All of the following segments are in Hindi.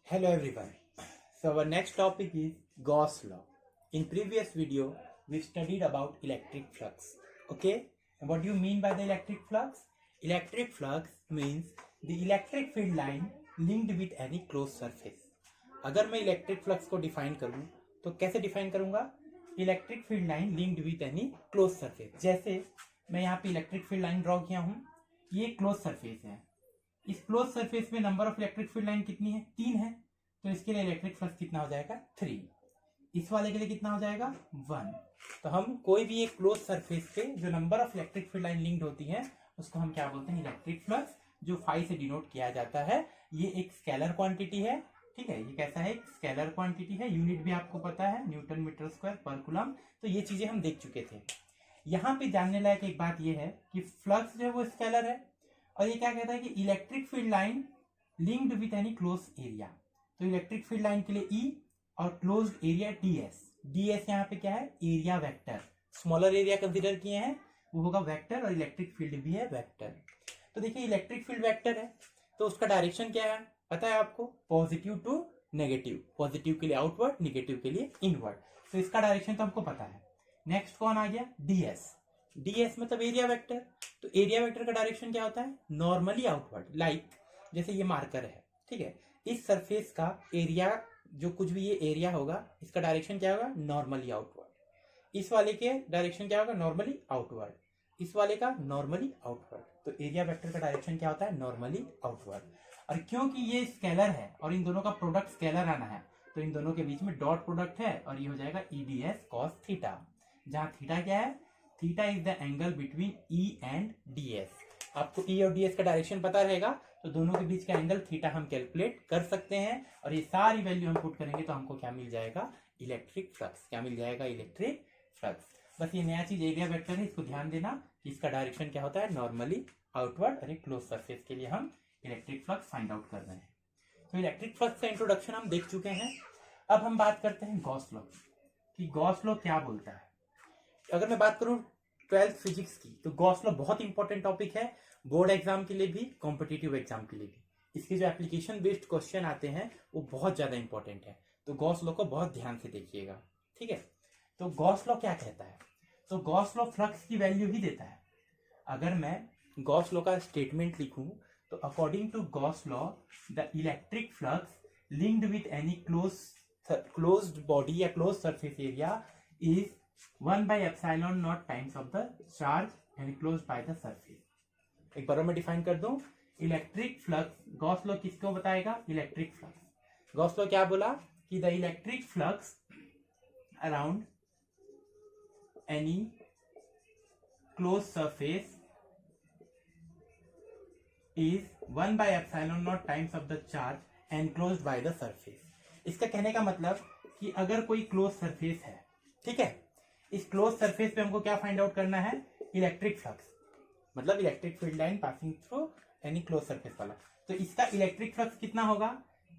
Hello everyone. So our next topic is Gauss law. In previous video, we studied about electric flux. Okay? And what do you mean by the electric flux? Electric flux means the electric field line linked with any closed surface. अगर मैं इलेक्ट्रिक फ्लक्स को डिफाइन करूं तो कैसे डिफाइन करूंगा? Electric field line linked with any close surface. जैसे मैं यहाँ पे इलेक्ट्रिक फील्ड लाइन ड्रॉ किया हूँ, ये क्लोज सरफेस है. इस क्लोज सरफेस में number of electric field line कितनी है? 3 है. तो इसके लिए इलेक्ट्रिक फ्लक्स कितना हो जाएगा? 3. इस वाले के लिए कितना हो जाएगा? 1. तो हम कोई भी एक क्लोज सरफेस पे जो number of electric field line linked होती है उसको हम क्या बोलते हैं? इलेक्ट्रिक फ्लक्स, जो फाई से डिनोट किया जाता है. ये एक स्केलर क्वांटिटी है. ठीक है, ये कैसा है? स्केलर क्वांटिटी है. यूनिट भी आपको पता है, न्यूटन मीटर स्क्वायर पर कूलम. तो ये चीजें हम देख चुके थे. यहाँ पे जानने लायक एक बात ये है कि फ्लक्स जो है वो स्केलर है, और ये क्या कहता है कि electric field line linked with any close area. तो इलेक्ट्रिक फील्ड लाइन के लिए ई और क्लोज्ड एरिया ds. ds यहाँ पे क्या है? Area vector. Smaller area consider किए हैं, वो होगा वेक्टर, और इलेक्ट्रिक फील्ड भी है वेक्टर. तो देखिए इलेक्ट्रिक फील्ड वेक्टर है तो उसका डायरेक्शन क्या है पता है आपको? Positive to negative. पॉजिटिव के लिए आउटवर्ड, नेगेटिव के लिए इनवर्ड. तो इसका डायरेक्शन तो हमको पता है. नेक्स्ट कौन आ गया? ds. ds मतलब एरिया वेक्टर. तो एरिया वेक्टर का डायरेक्शन क्या होता है? Normally outward. लाइक जैसे ये मार्कर है, ठीक है, इस सरफेस का एरिया, जो कुछ भी ये एरिया होगा, इसका डायरेक्शन क्या होगा? Normally outward. इस वाले के डायरेक्शन क्या होगा? Normally outward. इस वाले का नॉर्मली आउटवर्ड. तो एरिया वेक्टर का डायरेक्शन क्या होता है? Normally outward. और क्योंकि ये स्केलर है और इन दोनों का प्रोडक्ट स्केलर आना है, तो इन दोनों के बीच में डॉट प्रोडक्ट है, और ये हो जाएगा eds cos थीटा. जहां थीटा क्या है? Theta is the angle between E and ds. आपको E और ds का डायरेक्शन पता रहेगा तो दोनों के बीच का एंगल थीटा हम कैलकुलेट कर सकते हैं, और ये सारी वैल्यू हम पुट करेंगे तो हमको क्या मिल जाएगा? Electric flux. क्या मिल जाएगा? Electric flux. बस ये नया चीज एरिया वेक्टर है, इसको ध्यान देना कि इसका डायरेक्शन क्या होता है? Normally outward. और एक क्लोज सरफेस के लिए हम इलेक्ट्रिक फ्लक्स फाइंड आउट कर रहे हैं. तो इलेक्ट्रिक फ्लक्स का इंट्रोडक्शन हम देख चुके हैं. अब हम बात करते हैं गॉस लॉ कि गॉस लॉ क्या बोलता है. अगर मैं बात करूं 12th फिजिक्स की, तो गॉस लॉ बहुत इंपॉर्टेंट टॉपिक है, बोर्ड एग्जाम के लिए भी, कॉम्पिटिटिव एग्जाम के लिए भी. इसके जो एप्लीकेशन बेस्ड क्वेश्चन आते हैं वो बहुत ज्यादा इंपॉर्टेंट है. तो गॉस लॉ को बहुत ध्यान से देखिएगा. ठीक है, तो गॉस लॉ क्या कहता है? तो गॉस लॉ फ्लक्स की वैल्यू ही देता है. अगर मैं गॉस लॉ का स्टेटमेंट लिखूं तो according to Gauss law the electric flux linked with any closed body या close surface area is 1 by epsilon naught times of the charge enclosed by the surface. एक बार मैं डिफाइन कर दूं. इलेक्ट्रिक फ्लक्स, गॉस लॉ किसको बताएगा? Electric flux. गॉस लॉ क्या बोला कि the electric flux around any close surface is 1 by epsilon naught times of the charge enclosed by the surface. इसका कहने का मतलब कि अगर कोई क्लोज सरफेस है, ठीक है, इस क्लोज सरफेस पे हमको क्या फाइंड आउट करना है? इलेक्ट्रिक फ्लक्स, मतलब electric field line passing through any close surface वाला. तो इसका इलेक्ट्रिक फ्लक्स कितना होगा?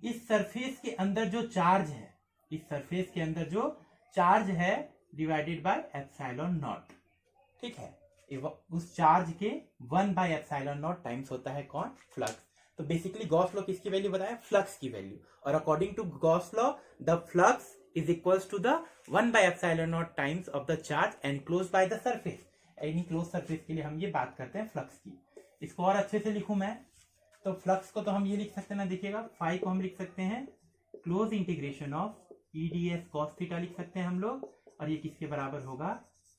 इस सरफेस के अंदर जो चार्ज है, इस सरफेस के अंदर जो चार्ज है डिवाइडेड बाय एप्सिलॉन नॉट. ठीक है, उस चार्ज के 1 by एप्सिलॉन नॉट टाइम्स होता है कौन? फ्लक्स. तो बेसिकली गॉस लॉ किसकी वैल्यू बताया? फ्लक्स की वैल्यू. और according to Gauss law the flux is equals to the 1 by epsilon naught times of the charge enclosed by the surface. Any close surface के लिए हम ये बात करते हैं फ्लक्स की. इसको और अच्छे से लिखूं मैं तो फ्लक्स को तो हम ये लिख सकते हैं ना, देखिएगा फाई को हम लिख सकते हैं close integration of eds cos theta लिख सकते हैं हम लोग, और ये किसके बराबर होगा?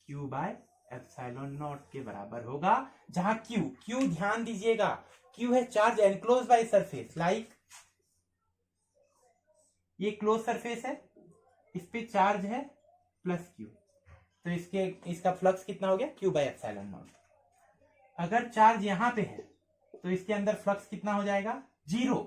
q बाय एप्सिलॉन नॉट के बराबर होगा. जहां q ध्यान दीजिएगा, q है charge enclose by surface. Like ये क्लोज सरफेस है, इस पे चार्ज है प्लस क्यू, तो इसका फ्लक्स कितना हो गया? Q by epsilon not. अगर चार्ज यहां पे है तो इसके अंदर फ्लक्स कितना हो जाएगा? 0.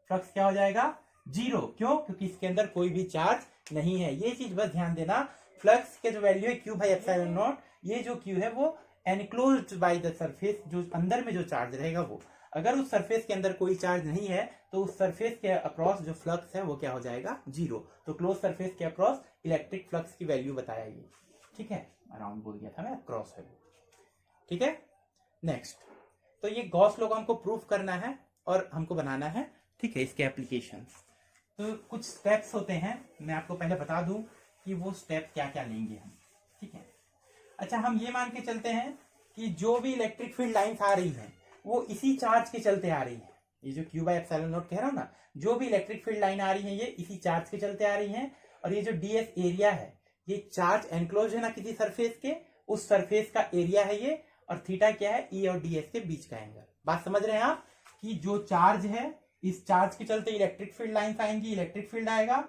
फ्लक्स क्या हो जाएगा? 0. क्यों? क्योंकि इसके अंदर कोई भी चार्ज नहीं है. ये चीज बस ध्यान देना. फ्लक्स के जो वैल्यू है क्यू बाय एप्सिलॉन नॉट, ये जो क्यू है वो एनक्लोज्ड बाय द सरफेस, जो अंदर में जो चार्ज रहेगा वो. अगर उस सरफेस के अंदर कोई चार्ज नहीं है तो उस सरफेस के अक्रॉस जो फ्लक्स है वो क्या हो जाएगा? 0. तो क्लोज सरफेस के अक्रॉस इलेक्ट्रिक फ्लक्स की वैल्यू बताया ये. ठीक है, अराउंड बोल दिया था मैं, अक्रॉस है. ठीक है, नेक्स्ट. तो ये गॉस लॉ को हमको प्रूफ करना है और हमको बनाना है. ठीक है, इसके एप्लीकेशंस. तो कुछ स्टेप्स होते हैं, मैं आपको पहले बता दूं कि वो स्टेप क्या क्या लेंगे हम, ठीक है। अच्छा, हम ये मान के चलते हैं कि जो भी इलेक्ट्रिक फील्ड लाइंस आ रही हैं वो इसी चार्ज के चलते आ रही हैं। ये जो Q बाय एप्सिलॉन नॉट कह रहा हूं ना, जो भी इलेक्ट्रिक फील्ड लाइन आ रही है ये इसी चार्ज के चलते आ रही हैं। और ये जो ds एरिया है, ये चार्ज एनक्लोज है ना किसी सरफेस के, उस सरफेस का एरिया है ये, और थीटा क्या है, E और ds के बीच का एंगल। बात समझ रहे हैं आप कि जो चार्ज है, इस चार्ज के चलते इलेक्ट्रिक फील्ड लाइंस आएंगी, इलेक्ट्रिक फील्ड आएगा।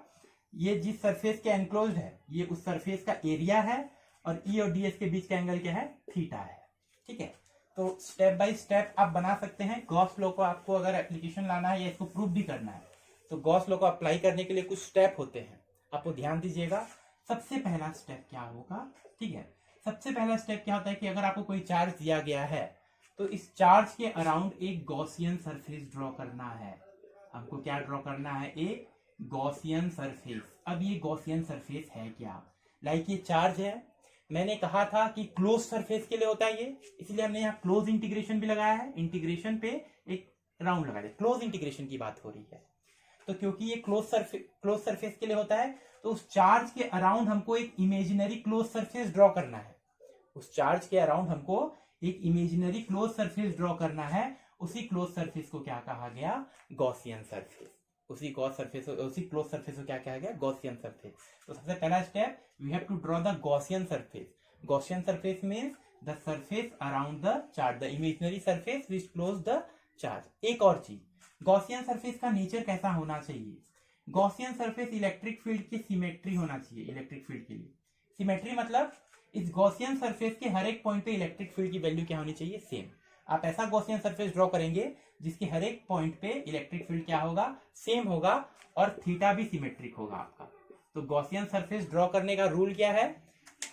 ये जिस सरफेस के एनक्लोज है ये उस सरफेस का एरिया है, और E और ds के बीच का एंगल क्या है, थीटा है, ठीक है। तो स्टेप बाय स्टेप आप बना सकते हैं। गॉस लॉ को आपको अगर एप्लीकेशन लाना है या इसको प्रूफ भी करना है तो गॉस लॉ को अप्लाई करने के लिए कुछ स्टेप होते हैं, आपको ध्यान दीजिएगा। सबसे पहला स्टेप क्या होगा, ठीक है, सबसे पहला स्टेप क्या होता है कि अगर आपको कोई चार्ज दिया गया है तो इस चार्ज के अराउंड एक गॉसियन सरफेस ड्रॉ करना है। हमको क्या ड्रॉ करना है, एक गॉसियन सरफेस। अब ये गॉसियन सरफेस है क्या, लाइक ये चार्ज है, मैंने कहा था कि क्लोज सरफेस के लिए होता है ये, इसलिए हमने यहाँ क्लोज इंटीग्रेशन भी लगाया है। इंटीग्रेशन पे एक राउंड लगा दिया, क्लोज इंटीग्रेशन की बात हो रही है। तो क्योंकि ये क्लोज सरफेस के लिए होता है तो उस चार्ज के अराउंड हमको एक इमेजिनरी क्लोज सरफेस ड्रॉ करना है। उस चार्ज के अराउंड हमको एक इमेजिनरी क्लोज सरफेस ड्रॉ करना है। उसी क्लोज सरफेस को क्या कहा गया, गॉसियन सरफेस। उसी क्लोज सरफेस को क्या कहा गया, गॉसियन सरफेस। तो सबसे पहला step, we have to draw the Gaussian surface. Gaussian surface means the surface around the charge, the imaginary surface which close the charge. एक और चीज, गॉसियन सरफेस का नेचर कैसा होना चाहिए, गॉसियन सरफेस इलेक्ट्रिक फील्ड की सिमेट्री होना चाहिए। इलेक्ट्रिक फील्ड के लिए सिमेट्री मतलब इस गॉसियन सरफेस के हर एक पॉइंट पे इलेक्ट्रिक फील्ड की वैल्यू क्या होनी चाहिए, सेम। आप ऐसा गॉसियन सरफेस ड्रॉ करेंगे जिसके हर एक पॉइंट पे इलेक्ट्रिक फील्ड क्या होगा, सेम होगा, और थीटा भी सिमेट्रिक होगा आपका। तो गॉसियन सरफेस ड्रॉ करने का रूल क्या है,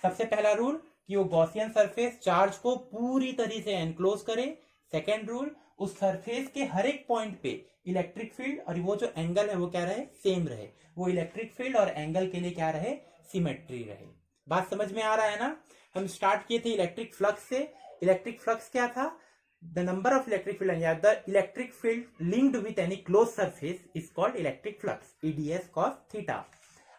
सबसे पहला रूल कि वो गॉसियन सरफेस चार्ज को पूरी तरह से एनक्लोज करे। सेकेंड रूल, उस सरफेस के हर एक पॉइंट पे इलेक्ट्रिक फील्ड और वो जो एंगल है वो क्या रहे, सेम रहे। वो इलेक्ट्रिक फील्ड और एंगल के लिए क्या रहे, सिमेट्री रहे। बात समझ में आ रहा है ना। हम स्टार्ट किए थे इलेक्ट्रिक फ्लक्स से। इलेक्ट्रिक फ्लक्स क्या था, the number of electric field या the electric field linked with any close surface is called electric flux, EDS cos theta.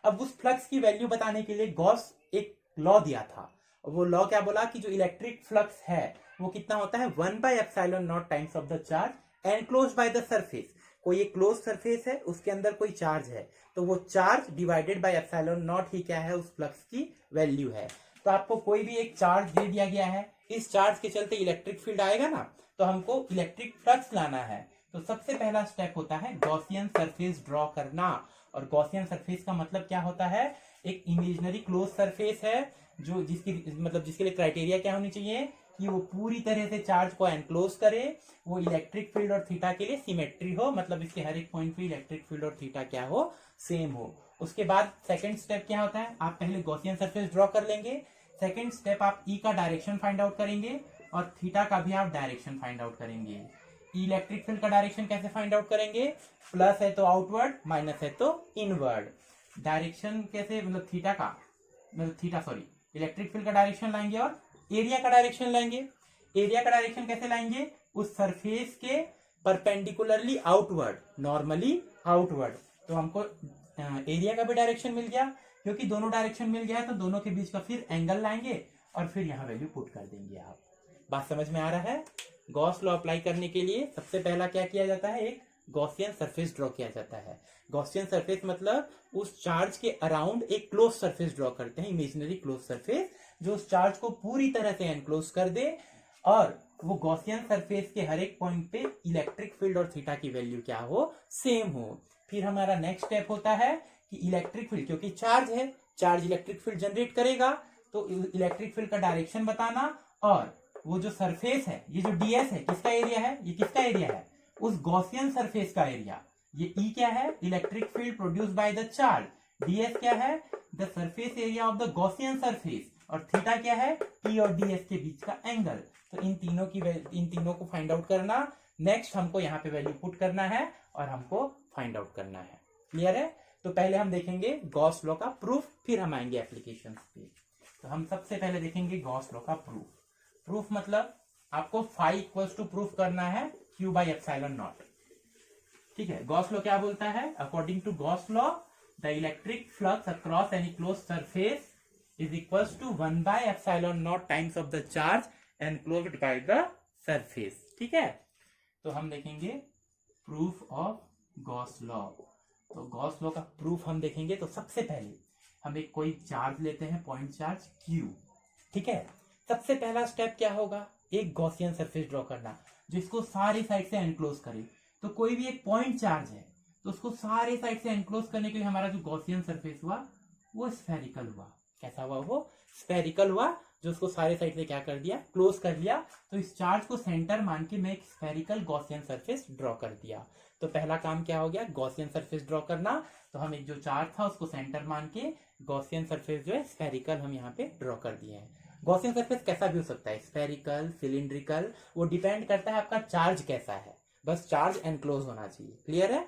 अब उस फ्लक्स की वैल्यू बताने के लिए गॉस एक लॉ दिया था। वो लॉ क्या बोला कि जो इलेक्ट्रिक फ्लक्स है वो कितना होता है, 1/ε0 times of the charge enclose by the surface. कोई एक क्लोज सरफेस है, उसके अंदर कोई चार्ज है, तो वो चार्ज डिवाइडेड बाय ε0 ही क्या है, उस फ्लक्स की वैल्यू है। तो आपको कोई भी एक चार्ज दे दिया गया है, इस चार्ज के चलते इलेक्ट्रिक फील्ड आएगा ना, तो हमको इलेक्ट्रिक फ्लक्स लाना है। तो सबसे पहला स्टेप होता है गॉसियन सरफेस ड्रॉ करना। और गॉसियन सरफेस का मतलब क्या होता है, एक इमेजिनरी क्लोज सरफेस है जो जिसके लिए क्राइटेरिया क्या होनी चाहिए कि वो पूरी तरह से चार्ज को एनक्लोज करे, वो इलेक्ट्रिक फील्ड और थीटा के लिए सिमेट्री हो, मतलब इसके हर एक पॉइंट पे इलेक्ट्रिक फील्ड और थीटा क्या हो, सेम हो। उसके बाद सेकंड स्टेप क्या होता है, आप पहले गॉसियन सरफेस ड्रॉ कर लेंगे। सेकंड स्टेप आप ई का डायरेक्शन फाइंड आउट करेंगे और थीटा का भी आप डायरेक्शन फाइंड आउट करेंगे। इलेक्ट्रिक फील्ड का डायरेक्शन कैसे फाइंड आउट करेंगे, प्लस है तो आउटवर्ड, माइनस है तो इनवर्ड। डायरेक्शन कैसे, इलेक्ट्रिक फील्ड का डायरेक्शन लाएंगे और एरिया का डायरेक्शन लाएंगे। एरिया का डायरेक्शन कैसे लाएंगे, उस सरफेस के परपेंडिकुलरली आउटवर्ड, नॉर्मली आउटवर्ड। तो हमको एरिया का भी डायरेक्शन मिल गया, क्योंकि दोनों डायरेक्शन मिल गया है तो दोनों के बीच का फिर एंगल लाएंगे और फिर यहाँ वैल्यू पुट कर देंगे आप। बात समझ में आ रहा है। गॉस लॉ अप्लाई करने के लिए सबसे पहला क्या किया जाता है, एक गॉसियन सरफेस ड्रॉ किया जाता है। गॉसियन सरफेस मतलब उस चार्ज के अराउंड एक क्लोज सरफेस ड्रॉ करते हैं, इमेजिनरी क्लोज सरफेस, जो उस चार्ज को पूरी तरह से एनक्लोज कर दे और वो गॉसियन सरफेस के हर एक पॉइंट पे इलेक्ट्रिक फील्ड और थीटा की वैल्यू क्या हो, सेम हो। फिर हमारा नेक्स्ट स्टेप होता है कि इलेक्ट्रिक फील्ड, क्योंकि चार्ज है, चार्ज इलेक्ट्रिक फील्ड जनरेट करेगा, तो इलेक्ट्रिक फील्ड का डायरेक्शन बताना, और वो जो सरफेस है, ये जो ds है, किसका एरिया है, ये किसका एरिया है, उस गॉसियन सरफेस का एरिया। ये E क्या है, electric field produce by the charge. ds क्या है, the surface area of the Gaussian surface. और थीटा क्या है, P और ds के बीच का एंगल। तो इन तीनों को फाइंड आउट करना। नेक्स्ट हमको यहाँ पे वैल्यू पुट करना है और हमको फाइंड आउट करना है। क्लियर है। तो पहले हम देखेंगे गॉस लॉ का प्रूफ, फिर हम आएंगे एप्लीकेशन पे। तो हम सबसे पहले देखेंगे गॉस लॉ का प्रूफ। प्रूफ मतलब आपको फाई इक्वल्स टू प्रूफ करना है Q/ε0। ठीक है, गॉस लॉ क्या बोलता है? According to Gauss law the electric flux across any close surface is equals to 1/ε0 times of the charge enclosed by the surface. ठीक है, तो हम देखेंगे प्रूफ ऑफ गॉस लॉ। तो गॉस लॉ का प्रूफ हम देखेंगे तो सबसे पहले हम एक कोई चार्ज लेते हैं, पॉइंट चार्ज Q। ठीक है, सबसे पहला स्टेप क्या होगा? एक गॉसियन सरफेस ड्रॉ करना जिसको सारी साइड से एनक्लोज करे। तो कोई भी एक पॉइंट चार्ज है तो उसको सारे साइड से एनक्लोज करने के लिए हमारा जो गॉसियन सरफेस हुआ वो स्फेरिकल हुआ। कैसा हुआ? वो स्फेरिकल हुआ, जो उसको सारे साइड से क्या कर दिया? क्लोज कर लिया। तो इस चार्ज को सेंटर मान के मैं एक स्फेरिकल गॉसियन सरफेस ड्रॉ कर दिया। तो पहला काम क्या हो गया? गॉसियन सरफेस ड्रॉ करना। तो हम एक जो चार्ज था उसको सेंटर मान के गॉसियन सरफेस जो है स्फेरिकल हम यहाँ पे ड्रॉ कर दिए हैं। गॉसियन सरफेस कैसा भी हो सकता है, स्फेरिकल, सिलिंड्रिकल, वो डिपेंड करता है आपका चार्ज कैसा है, बस चार्ज एनक्लोज होना चाहिए। क्लियर है?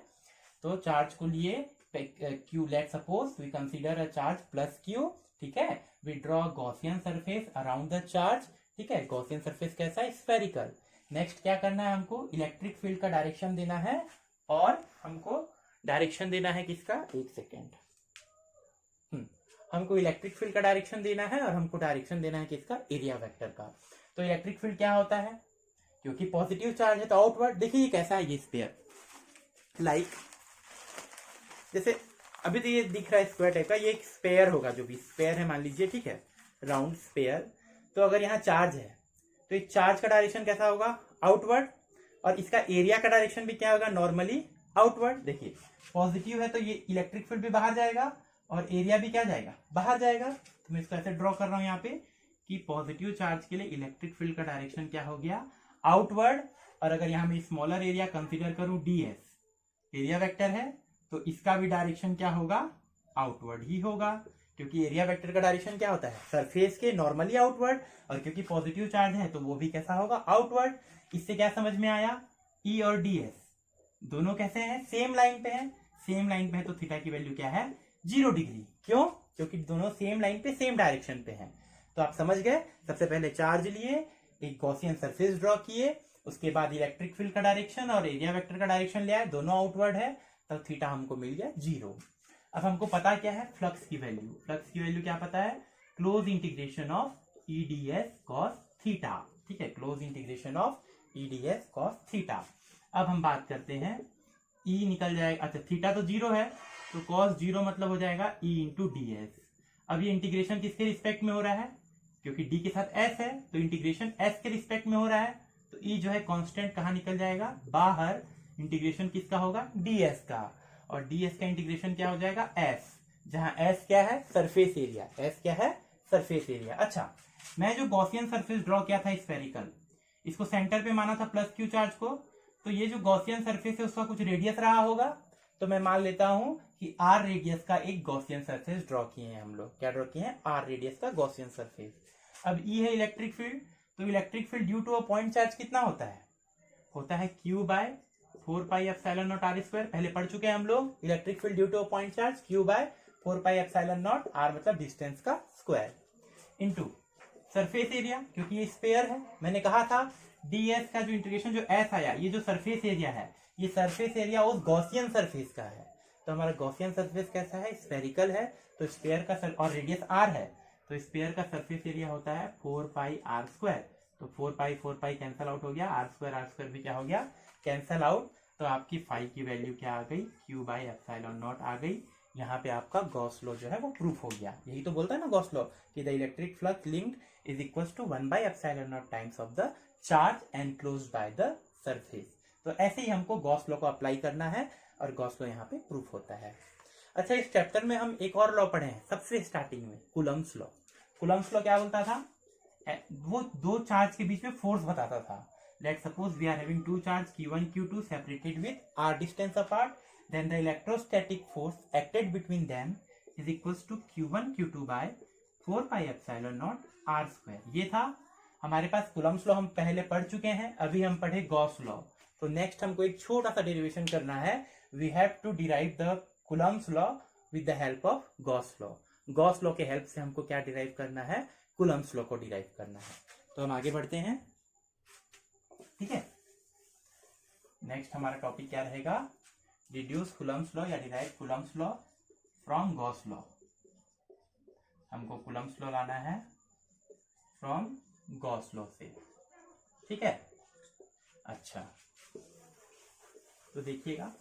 तो चार्ज को लिए Q, let suppose we consider a charge plus Q। ठीक है, we draw Gaussian surface around the charge. ठीक है, गॉसियन सरफेस कैसा है? स्फेरिकल। नेक्स्ट क्या करना है? हमको इलेक्ट्रिक फील्ड का डायरेक्शन देना है, और हमको डायरेक्शन देना है किसका? एक सेकेंड। हमको इलेक्ट्रिक फील्ड का डायरेक्शन देना है, और हमको डायरेक्शन देना है किसका? एरिया वेक्टर का। तो इलेक्ट्रिक फील्ड क्या होता है? क्योंकि पॉजिटिव चार्ज है तो आउटवर्ड। देखिए ये कैसा है, ये स्फीयर लाइक जैसे अभी तो ये दिख रहा है स्क्वायर टाइप का, ये एक स्पेयर होगा, जो भी स्पेयर है मान लीजिए। ठीक है, राउंड स्पेयर। तो अगर यहाँ चार्ज है तो इस चार्ज का डायरेक्शन कैसा होगा? आउटवर्ड। और इसका एरिया का डायरेक्शन भी क्या होगा? Normally outward. देखिए पॉजिटिव है तो ये इलेक्ट्रिक फील्ड भी बाहर जाएगा, और एरिया भी क्या जाएगा? बाहर जाएगा। तो मैं इसको ऐसे ड्रॉ कर रहा हूं यहाँ पे कि पॉजिटिव चार्ज के लिए इलेक्ट्रिक फील्ड का डायरेक्शन क्या हो गया? आउटवर्ड। और अगर यहाँ मैं स्मॉलर एरिया कंसीडर करूं, ds एरिया वेक्टर है, तो इसका भी डायरेक्शन क्या होगा? आउटवर्ड ही होगा, क्योंकि एरिया वेक्टर का डायरेक्शन क्या होता है? सरफेस के नॉर्मली आउटवर्ड। और क्योंकि पॉजिटिव चार्ज है तो वो भी कैसा होगा? आउटवर्ड। इससे क्या समझ में आया? E और ds दोनों कैसे हैं? सेम लाइन पे हैं। सेम लाइन पे है तो थीटा की वैल्यू क्या है? 0 डिग्री। क्यों? क्योंकि दोनों सेम लाइन पे सेम डायरेक्शन पे हैं। तो आप समझ गए। सबसे पहले चार्ज लिए, एक गॉसियन सरफेस ड्रॉ किए, उसके बाद इलेक्ट्रिक फील्ड का डायरेक्शन और एरिया वेक्टर का डायरेक्शन लिया है, दोनों आउटवर्ड है, तब थीटा हमको मिल गया 0। अब हमको पता क्या है? फ्लक्स की वैल्यू। फ्लक्स की वैल्यू क्या पता है? Close integration of EdS cos theta. ठीक है, close integration of EdS cos theta. अब हम बात करते हैं, E निकल जाएगा, अच्छा थीटा तो 0 है, तो cos 0 मतलब हो जाएगा E इंटू ds। अब ये इंटीग्रेशन किसके रिस्पेक्ट में हो रहा है? क्योंकि d के साथ s है तो इंटीग्रेशन s के रिस्पेक्ट में हो रहा है, तो E जो है कांस्टेंट कहाँ निकल जाएगा? बाहर। इंटीग्रेशन किसका होगा? ds का। और ds का इंटीग्रेशन क्या हो जाएगा? s, जहां s क्या है? Surface area. s क्या है? Surface area. अच्छा, मैं जो गॉसियन सरफेस ड्रॉ किया था स्फेरिकल, इसको सेंटर पे माना था प्लस Q चार्ज को, तो ये जो गॉसियन सरफेस है उसका कुछ रेडियस रहा होगा। तो मैं मान लेता हूं कि r रेडियस का एक गॉसियन सरफेस ड्रॉ किए हैं हम लोग। क्या ड्रॉ किए हैं? r रेडियस का गॉसियन सरफेस। अब E है इलेक्ट्रिक फील्ड, तो electric field due to a point charge कितना होता है? होता है Q बाय 4πε0 r²। पहले पढ़ चुके हैं हम लोग, electric field due to a point charge Q by 4πε0 r मतलब डिस्टेंस का स्क्वायर, इनटू सरफेस एरिया, क्योंकि ये स्पेयर है। मैंने कहा था ds का जो इंटीग्रेशन जो s आया, ये जो सरफेस एरिया है, ये सरफेस एरिया उस गॉसियन सरफेस का है। तो हमारा गॉसियन सरफेस कैसा है? स्फेरिकल है। तो स्पेयर का और रेडियस r है, तो स्पेयर का सरफेस एरिया होता है 4πr²। तो 4π कैंसल आउट हो गया, r² भी क्या हो गया? Cancel out. तो आपकी फाई की वैल्यू क्या आ गई? Q/ε0 आ गई। यहाँ पे आपका गॉस लॉ जो है वो प्रूफ हो गया। यही तो बोलता है ना गॉस लॉ कि the electric flux linked is equals to 1/ε0 times of the charge enclosed by the surface. तो ऐसे ही हमको गॉस लॉ को अप्लाई करना है, और गॉस लॉ यहाँ पे प्रूफ होता है। अच्छा, इस चैप्टर में हम एक और लॉ पढ़े हैं सबसे स्टार्टिंग में, कूलम्ब्स लॉ। कूलम्ब्स लॉ क्या बोलता था? वो दो चार्ज के बीच में फोर्स बताता था। Let suppose we are having two charge Q1 Q2 separated with r distance apart, then the electrostatic force acted between them is equals to Q1 Q2 by 4πε0 r²। ये था हमारे पास कूलम्ब्स लॉ, हम पहले पढ़ चुके हैं। अभी हम पढ़े गॉस लॉ। तो नेक्स्ट हमको एक छोटा सा डेरिवेशन करना है। We have to derive the Coulomb's law with the help of Gauss law. Gauss law के हेल्प से हमको क्या डिराइव करना है? कूलम्ब्स लॉ को डिराइव करना है। तो हम आगे बढ़ते हैं। ठीक है, नेक्स्ट हमारा टॉपिक क्या रहेगा? डिड्यूस कूलम्स लॉ या derive Coulomb's law from Gauss law. हमको कूलम्स लॉ लाना है फ्रॉम गॉस लॉ से, ठीक है। अच्छा, तो देखिएगा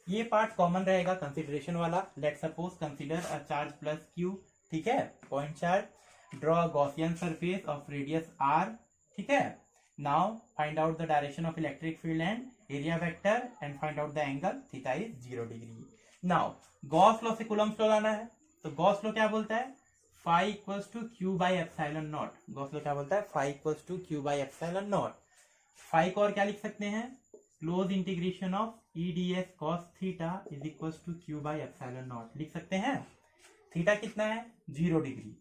ये पार्ट कॉमन रहेगा कंसिडरेशन वाला। Let suppose consider a charge plus Q, ठीक है, point charge. Draw Gaussian surface of radius R, ठीक है। Now find out the direction of electric field and area vector and find out the angle theta is 0 degree. Now Gauss law से कूलम्स लॉ लाना है, तो गॉस लॉ क्या बोलता है, phi equals to Q by epsilon naught. Gauss law क्या बोलता है, phi equals to Q by epsilon naught. Phi को और क्या लिख सकते हैं, close integration of E D S cos theta is equals to Q by epsilon naught लिख सकते हैं। थीटा कितना है, 0 डिग्री,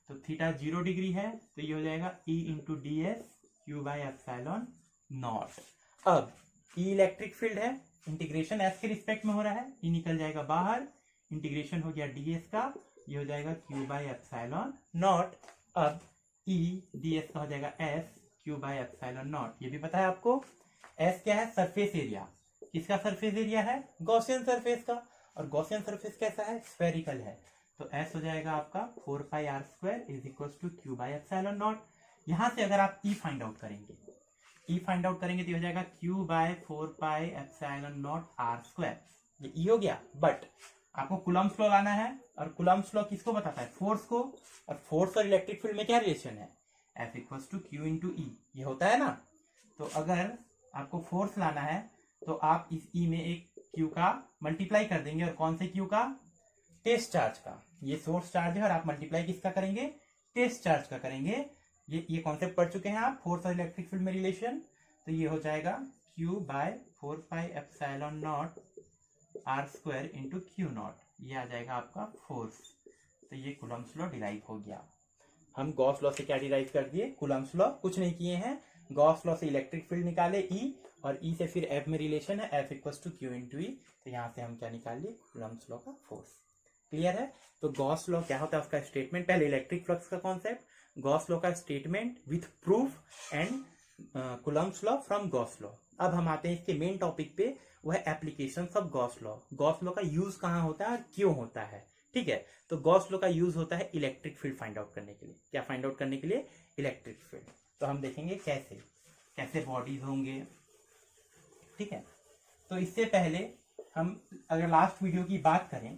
तो थीटा 0 डिग्री है, तो ये हो जाएगा E into D S Q by epsilon naught. अब ई इलेक्ट्रिक फील्ड है, इंटीग्रेशन एस के रिस्पेक्ट में हो रहा है, ई निकल जाएगा बाहर, इंटीग्रेशन हो गया डी एस का, ये हो जाएगा क्यू बाई एप्सिलॉन नॉट। अब ई डी एस का हो जाएगा S Q by epsilon naught. ये भी पता है आपको, एस क्या है, सरफेस एरिया। किसका सरफेस एरिया है, गॉसियन सरफेस का, और गॉसियन सरफेस कैसा है, स्फेरिकल है, तो एस हो जाएगा आपका 4 pi r square is equal to Q by epsilon naught. यहां से अगर आप ई फाइंड आउट करेंगे, ई फाइंड आउट करेंगे तो हो जाएगा Q by 4 pi epsilon naught R square. ये ई हो गया, बट आपको कूलम्स लॉ लाना है, और कूलम्स लॉ किसको बताता है, फोर्स को, और फोर्स और इलेक्ट्रिक फील्ड में क्या रिलेशन है, F equals to Q into E, ये होता है ना। तो अगर आपको फोर्स लाना है तो आप इस ई में एक क्यू का मल्टीप्लाई कर देंगे, और कौन से क्यू का, टेस्ट चार्ज का। ये सोर्स चार्ज है और आप मल्टीप्लाई किसका करेंगे, टेस्ट चार्ज का करेंगे। ये कॉन्सेप्ट पढ़ चुके हैं आप, फोर्स और इलेक्ट्रिक फील्ड में रिलेशन। तो ये हो जाएगा Q by 4 pi epsilon naught R square into Q naught, ये आ जाएगा आपका फोर्स। तो ये कूलम्स लॉ डिराइव हो गया। हम गॉस लॉ से क्या डिराइव कर दिए, कूलम्स लॉ, कुछ नहीं किए हैं। गॉस लॉ से इलेक्ट्रिक फील्ड निकाले ई, और ई से फिर एफ में रिलेशन है, F equals to Q into E, तो यहाँ से हम क्या निकाल लिए, कूलम्स लॉ का फोर्स। क्लियर है। तो गॉस लॉ क्या होता है, उसका स्टेटमेंट, पहले इलेक्ट्रिक फ्लक्स का कॉन्सेप्ट, गॉस लॉ का statement with proof, and Coulomb's law from Gauss law. अब हम आते हैं इसके मेन टॉपिक पे, वह applications of Gauss law. Gauss law का यूज कहाँ होता है और क्यों होता है, ठीक है। तो गॉस लॉ का यूज होता है इलेक्ट्रिक फील्ड फाइंड आउट करने के लिए। क्या फाइंड आउट करने के लिए, इलेक्ट्रिक फील्ड। तो हम देखेंगे कैसे कैसे बॉडीज होंगे, ठीक है। तो इससे पहले हम अगर लास्ट वीडियो की बात करें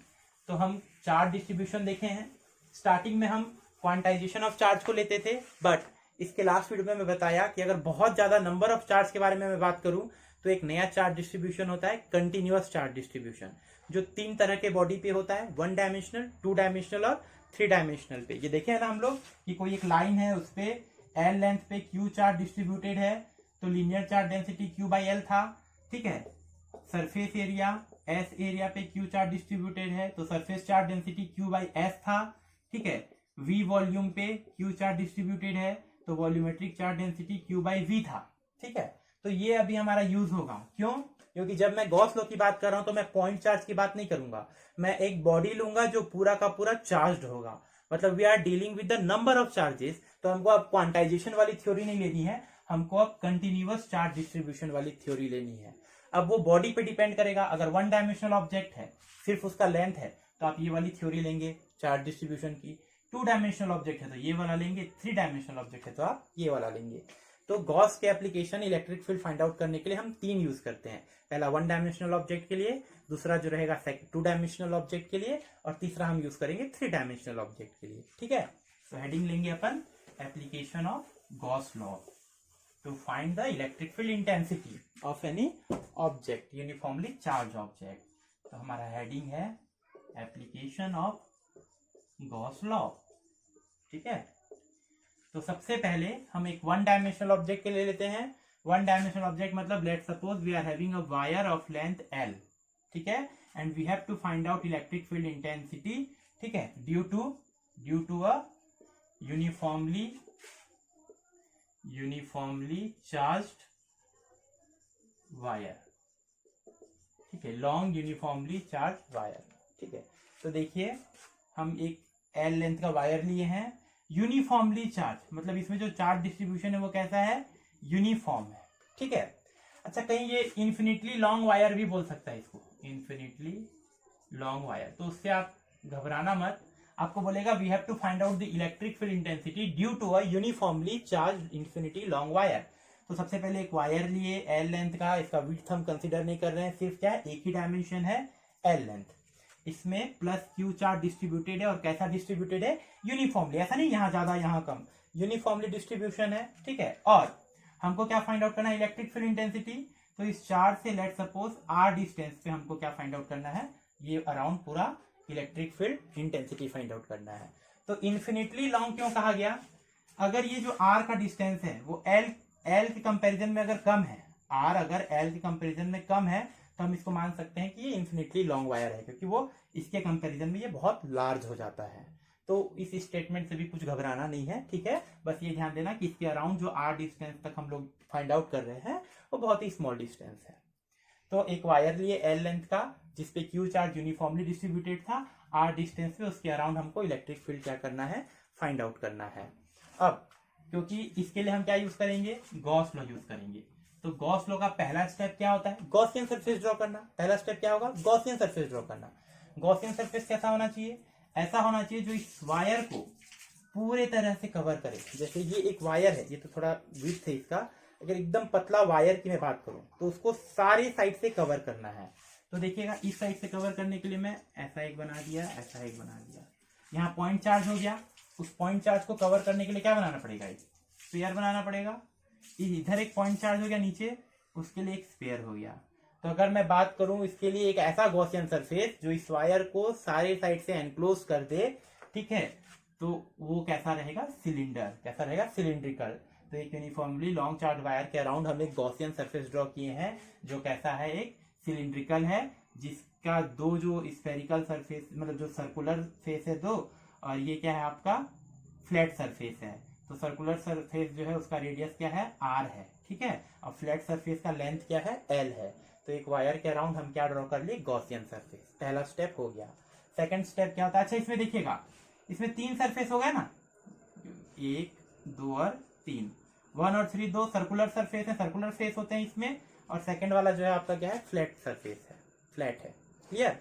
तो हम चार्ज डिस्ट्रीब्यूशन देखे हैं। स्टार्टिंग में हम क्वांटाइजेशन ऑफ चार्ज को लेते थे, बट इसके लास्ट वीडियो में मैं बताया कि अगर बहुत ज्यादा नंबर ऑफ चार्ज के बारे में मैं बात करूं तो एक नया चार्ज डिस्ट्रीब्यूशन होता है, कंटिन्यूअस चार्ज डिस्ट्रीब्यूशन, जो 3 तरह के बॉडी पे होता है, 1 डायमेंशनल, 2 डायमेंशनल और 3 डायमेंशनल पे। ये देखे है ना हम लोग कि कोई एक लाइन है, उस पे एल लेंथ पे क्यू चार्ज डिस्ट्रीब्यूटेड है, तो linear charge density Q by L था, ठीक है। सरफेस एरिया एस एरिया पे क्यू चार्ज डिस्ट्रीब्यूटेड है, तो surface charge density Q by S था, ठीक है। वी वॉल्यूम पे क्यू चार्ज डिस्ट्रीब्यूटेड है, तो volumetric charge density Q by V था, ठीक है। तो ये अभी हमारा यूज होगा, क्यों, क्योंकि जब मैं गॉस लॉ की बात कर रहा हूं तो मैं पॉइंट चार्ज की बात नहीं करूंगा, मैं एक बॉडी लूंगा जो पूरा का पूरा चार्ज होगा। मतलब we are dealing with the number of charges, तो हमको अब क्वांटाइजेशन वाली थ्योरी नहीं लेनी है, हमको अब कंटिन्यूअस चार्ज डिस्ट्रीब्यूशन वाली थ्योरी लेनी है। अब वो बॉडी पे डिपेंड करेगा, अगर 1 डायमेंशनल ऑब्जेक्ट है, सिर्फ उसका लेंथ है, तो आप ये वाली थ्योरी लेंगे चार्ज डिस्ट्रीब्यूशन की। 2 डायमेंशनल ऑब्जेक्ट है तो ये वाला लेंगे, 3 डायमेंशनल ऑब्जेक्ट है तो आप ये वाला लेंगे। तो गॉस के application electric field find out करने के लिए हम 3 यूज करते हैं। पहला 1 डायमेंशनल ऑब्जेक्ट के लिए, दूसरा जो रहेगा 2 डायमेंशनल ऑब्जेक्ट के लिए, और तीसरा हम यूज करेंगे 3 डायमेंशनल ऑब्जेक्ट के लिए, ठीक है। तो हेडिंग लेंगे अपन application of Gauss law to find the electric field intensity of any object, uniformly charge object. तो हमारा हेडिंग है एप्लीकेशन ऑफ गॉस लॉ, ठीक है। तो सबसे पहले हम एक 1 डायमेंशनल ऑब्जेक्ट के लिए लेते हैं। 1 डायमेंशनल ऑब्जेक्ट मतलब let suppose we are having a wire of length L, ठीक है, and we have to find out electric field intensity, ठीक है, due to a uniformly charged wire, ठीक है, लॉन्ग यूनिफॉर्मली चार्ज वायर, ठीक है। तो देखिए हम एक एल लेंथ का वायर लिए हैं, यूनिफॉर्मली चार्ज मतलब इसमें जो चार्ज डिस्ट्रीब्यूशन है वो कैसा है, यूनिफॉर्म है, ठीक है। अच्छा, कहीं ये इन्फिनिटली लॉन्ग वायर भी बोल सकता है इसको, इन्फिनिटली लॉन्ग वायर, तो उससे आप घबराना मत। आपको बोलेगा we have to find out the electric field intensity due to a uniformly charge infinity long wire. तो सबसे पहले एक वायर लिए एल लेंथ का, इसका विड्थ हम कंसिडर नहीं कर रहे हैं, सिर्फ क्या है, एक ही डायमेंशन है एल लेंथ। इसमें प्लस क्यू चार्ज डिस्ट्रीब्यूटेड है, और कैसा डिस्ट्रीब्यूटेड है, यूनिफॉर्मली, ऐसा नहीं यहाँ ज्यादा यहाँ कम, यूनिफॉर्मली डिस्ट्रीब्यूशन है, ठीक है। और हमको क्या फाइंड आउट करना है, इलेक्ट्रिक फील्ड इंटेंसिटी। तो इस चार्ज से लेट सपोज आर डिस्टेंस पे हमको क्या फाइंड आउट करना है, ये अराउंड पूरा electric field intensity find out करना है। तो इन्फिनिटली लॉन्ग क्यों कहा गया, अगर ये जो आर का डिस्टेंस है वो एल के कंपैरिजन में अगर कम है, आर अगर एल के कंपैरिजन में कम है, तो हम इसको मान सकते हैं कि ये इन्फिनिटली लॉन्ग वायर है, क्योंकि वो इसके कंपैरिजन में ये बहुत लार्ज हो जाता है। तो इस स्टेटमेंट से भी कुछ घबराना नहीं है, ठीक है। बस ये ध्यान देना कि इसके अराउंड जो आर डिस्टेंस तक हम लोग फाइंड आउट कर रहे हैं वो बहुत ही स्मॉल डिस्टेंस है। तो एक वायर लिए एल लेंथ का, जिसपे क्यू चार्ज यूनिफॉर्मली डिस्ट्रीब्यूटेड था, आर डिस्टेंस पे उसके अराउंड हमको इलेक्ट्रिक फील्ड क्या करना है, फाइंड आउट करना है। अब क्योंकि इसके लिए हम क्या यूज करेंगे, गॉस लॉ यूज करेंगे। तो गॉस लॉ का पहला स्टेप क्या होता है, गॉसियन सरफेस ड्रॉ करना। पहला स्टेप क्या होगा, गॉसियन सरफेस ड्रॉ करना। गॉसियन सरफेस कैसा होना चाहिए, ऐसा होना चाहिए जो इस वायर को पूरे तरह से कवर करे। जैसे ये एक वायर है, ये तो थोड़ा विड्थ है इसका, अगर एकदम पतला वायर की मैं बात करूं तो उसको सारे साइड से कवर करना है। तो देखिएगा, इस साइड से कवर करने के लिए मैं ऐसा एक बना दिया, ऐसा एक बना दिया, यहाँ पॉइंट चार्ज हो गया। उस पॉइंट चार्ज को कवर करने के लिए क्या बनाना पड़ेगा, एक स्फीयर बनाना पड़ेगा। इधर एक पॉइंट चार्ज हो गया नीचे, उसके लिए एक स्फीयर हो गया। तो अगर मैं बात करूं इसके लिए एक ऐसा गॉसियन सरफेस जो इस वायर को सारे साइड से एनक्लोज कर दे, ठीक है, तो वो कैसा रहेगा, सिलेंडर, कैसा रहेगा, सिलिंड्रिकल। तो एक यूनिफॉर्मली लॉन्ग चार्ज वायर के अराउंड हम एक गॉसियन सरफेस ड्रॉ किए हैं, जो कैसा है, एक सिलिंड्रिकल है, जिसका दो जो स्फेरिकल सरफेस, मतलब जो सर्कुलर फेस है दो, और ये क्या है आपका फ्लैट सरफेस है। तो सर्कुलर सरफेस जो है उसका रेडियस क्या है, आर है, ठीक है, और फ्लैट सरफेस का लेंथ क्या है, एल है। तो एक वायर के अराउंड हम क्या ड्रॉ कर लिए, गॉसियन सरफेस। पहला स्टेप हो गया। सेकंड स्टेप क्या होता है, अच्छा इसमें देखिएगा, इसमें 3 सरफेस हो गए ना, 1 2 और 3, 1 और 3 दो सर्कुलर सरफेस है, सर्कुलर फेस होते हैं इसमें, और सेकंड वाला जो है आपका क्या है, फ्लैट सरफेस है, फ्लैट है, क्लियर।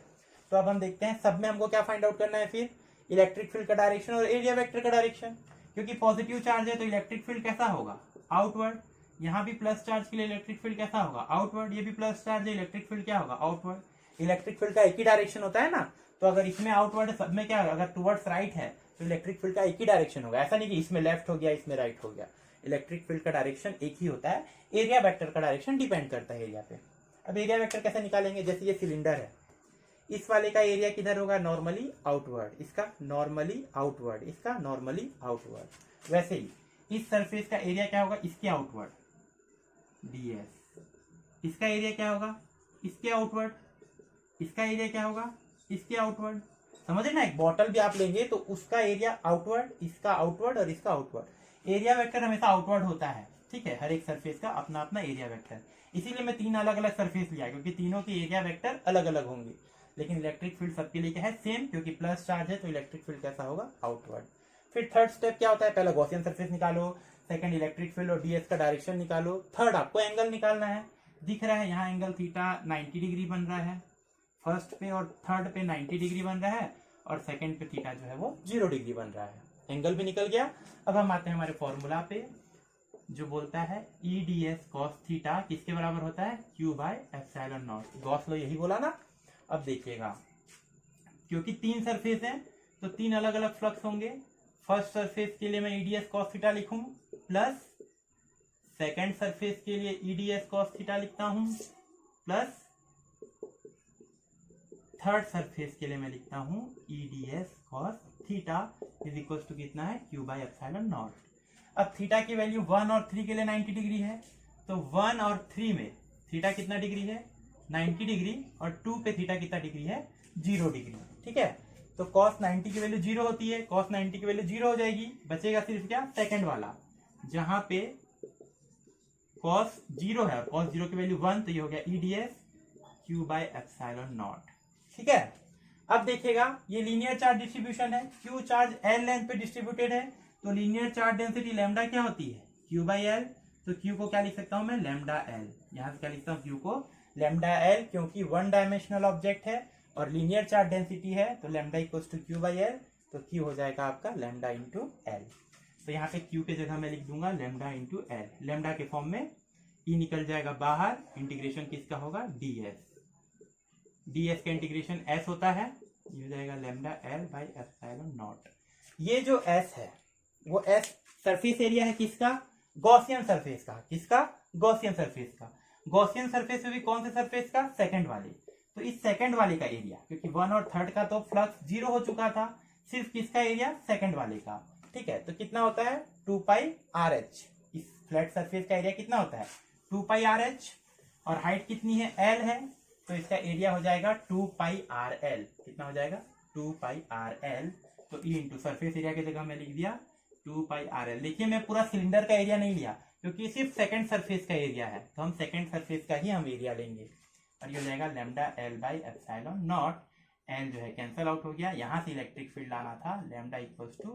तो अब हम देखते हैं सब में हमको क्या फाइंड आउट करना है, फिर इलेक्ट्रिक फील्ड का डायरेक्शन और एरिया वेक्टर का डायरेक्शन। क्योंकि पॉजिटिव चार्ज है तो इलेक्ट्रिक फील्ड कैसा होगा, आउटवर्ड। यहाँ भी प्लस चार्ज के लिए इलेक्ट्रिक फील्ड कैसा होगा, आउटवर्ड। ये भी प्लस चार्ज है, इलेक्ट्रिक फील्ड क्या होगा, आउटवर्ड। इलेक्ट्रिक फील्ड का एक ही डायरेक्शन होता है ना, तो अगर इसमें आउटवर्ड है, सब में क्या है, अगर टुवर्ड्स राइट है तो इलेक्ट्रिक फील्ड का एक ही डायरेक्शन होगा। ऐसा नहीं कि इसमें लेफ्ट हो गया, इसमें राइट हो गया। इलेक्ट्रिक फील्ड का डायरेक्शन एक ही होता है। एरिया वेक्टर का डायरेक्शन डिपेंड करता है एरिया पे। अब एरिया वेक्टर कैसे निकालेंगे, जैसे ये सिलेंडर है, इस वाले का एरिया किधर होगा, नॉर्मली आउटवर्ड, इसका नॉर्मली आउटवर्ड, इसका नॉर्मली आउटवर्ड। वैसे ही इस सरफेस का एरिया क्या होगा, इसके आउटवर्ड, ds। इसका एरिया क्या होगा, इसके आउटवर्ड। इसका एरिया क्या होगा, इसके आउटवर्ड। समझे ना, एक बॉटल भी आप लेंगे तो उसका एरिया आउटवर्ड, इसका आउटवर्ड और इसका आउटवर्ड। एरिया वेक्टर हमेशा आउटवर्ड होता है, ठीक है, हर एक सरफेस का अपना अपना एरिया वेक्टर। इसीलिए मैं 3 अलग अलग सरफेस लिया, क्योंकि तीनों के एरिया वेक्टर अलग अलग होंगे। लेकिन इलेक्ट्रिक फील्ड सबके लिए क्या है, सेम, क्योंकि प्लस चार्ज है तो इलेक्ट्रिक फील्ड कैसा होगा, आउटवर्ड। फिर थर्ड स्टेप क्या होता है, पहला गॉसियन सरफेस निकालो, सेकंड इलेक्ट्रिक फील्ड और ds का डायरेक्शन निकालो, थर्ड आपको एंगल निकालना है। दिख रहा है यहाँ एंगल थीटा 90 डिग्री बन रहा है, फर्स्ट पे और थर्ड पे 90 डिग्री बन रहा है, और सेकंड पे थीटा जो है वो 0 डिग्री बन रहा है। एंगल भी निकल गया। अब हम आते हैं हमारे फॉर्मूला पे, जो बोलता है ई डी एस कॉस थीटा किसके बराबर होता है, Q by epsilon naught. Gauss law यही बोला ना। अब देखिएगा, क्योंकि 3 सरफेस हैं तो 3 अलग अलग फ्लक्स होंगे। फर्स्ट सरफेस के लिए मैं ईडीएस कॉस थीटा लिखूं, प्लस सेकंड सरफेस के लिए ईडीएस कॉस थीटा लिखता हूं, प्लस थर्ड सरफेस के लिए मैं लिखता हूं EDS cos theta is equal to कितना है, Q बाय एप्सिलॉन नॉट। अब थीटा की वैल्यू 1 और 3 के लिए 90 डिग्री है, तो 1 और 3 में थीटा कितना डिग्री है, 90 डिग्री, और 2 पे थीटा कितना डिग्री है, 0 डिग्री, ठीक है। तो cos 90 की वैल्यू 0 होती है, cos 90 की वैल्यू 0 हो जाएगी, बचेगा सिर्फ क्या, सेकंड वाला, जहां पे cos 0 है और cos 0 की वैल्यू 1, तो ये हो गया EDS Q by epsilon not, ठीक है। अब देखिएगा, ये लीनियर चार्ज डिस्ट्रीब्यूशन है, Q चार्ज L लेंथ पे डिस्ट्रीब्यूटेड है, तो लीनियर चार्ज डेंसिटी लैम्डा क्या होती है, Q बाई L। तो क्यू को क्या लिख सकता हूँ मैं, लैम्डा एल। यहाँ से क्या लिखता हूँ, क्यू को लैम्डा एल, क्योंकि वन डायमेंशनल ऑब्जेक्ट है और लीनियर चार्ज डेंसिटी है, तो lambda equals to Q by L, तो क्यू हो जाएगा आपका लैम्डा इंटू एल। तो यहाँ पे क्यू के जगह मैं लिख दूंगा लैम्डा इंटू एल। लैम्डा के फॉर्म में ई निकल जाएगा बाहर, इंटीग्रेशन किसका होगा, डी एस। डी एस का इंटीग्रेशन एस होता है, ये हो जाएगा lambda L by epsilon naught. ये जो एस है वो एस सरफेस एरिया है किसका, गॉसियन सरफेस का। किसका, गॉसियन सरफेस का। गॉसियन सरफेस में भी कौन से सरफेस का, सेकंड वाले। तो इस सेकंड वाले का एरिया, क्योंकि वन और थर्ड का तो फ्लक्स जीरो हो चुका था, सिर्फ किसका एरिया, सेकंड वाले का। ठीक है, तो कितना होता है, 2 पाई आर एच। इस फ्लैट सरफेस का एरिया कितना होता है, 2 पाई आर एच, और हाइट कितनी है, एल है, तो इसका एरिया हो जाएगा 2 पाई आर एल। कितना हो जाएगा, 2 पाई आर एल। तो ई इंटू सरफेस एरिया की जगह मैं लिख दिया 2 पाई आर एल। देखिए मैं पूरा सिलेंडर का एरिया नहीं लिया, क्योंकि सिर्फ सेकंड सरफेस का एरिया है, तो हम सेकंड सरफेस का ही हम एरिया लेंगे। और ये हो जाएगा lambda L by epsilon not. L जो है कैंसिल आउट हो गया, यहाँ से इलेक्ट्रिक फील्ड लाना था, lambda equals to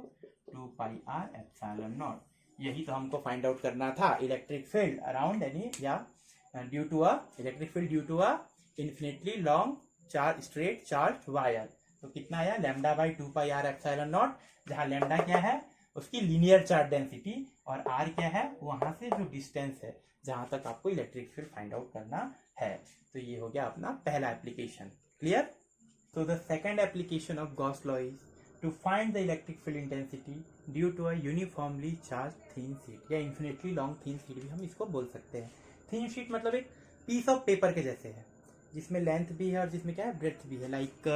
2 pi R epsilon naught. यही तो हमको फाइंड आउट करना था, इलेक्ट्रिक फील्ड अराउंड एनी या due to a electric field due to a infinitely long charge straight charge wire. तो कितना आया, lambda by 2 pi R epsilon naught, जहाँ लैम्डा क्या है उसकी लीनियर चार्ज डेंसिटी, और आर क्या है वहां से जो डिस्टेंस है जहां तक आपको इलेक्ट्रिक फील्ड फाइंड आउट करना है। तो ये हो गया अपना पहला application. Clear. So the second application of Gauss law is to find the electric field intensity due to a uniformly charged thin sheet, या infinitely long thin sheet भी हम इसको बोल सकते हैं। thin sheet मतलब एक पीस ऑफ पेपर के जैसे है, जिसमें लेंथ भी है और जिसमें क्या है, ब्रेड्थ भी है। लाइक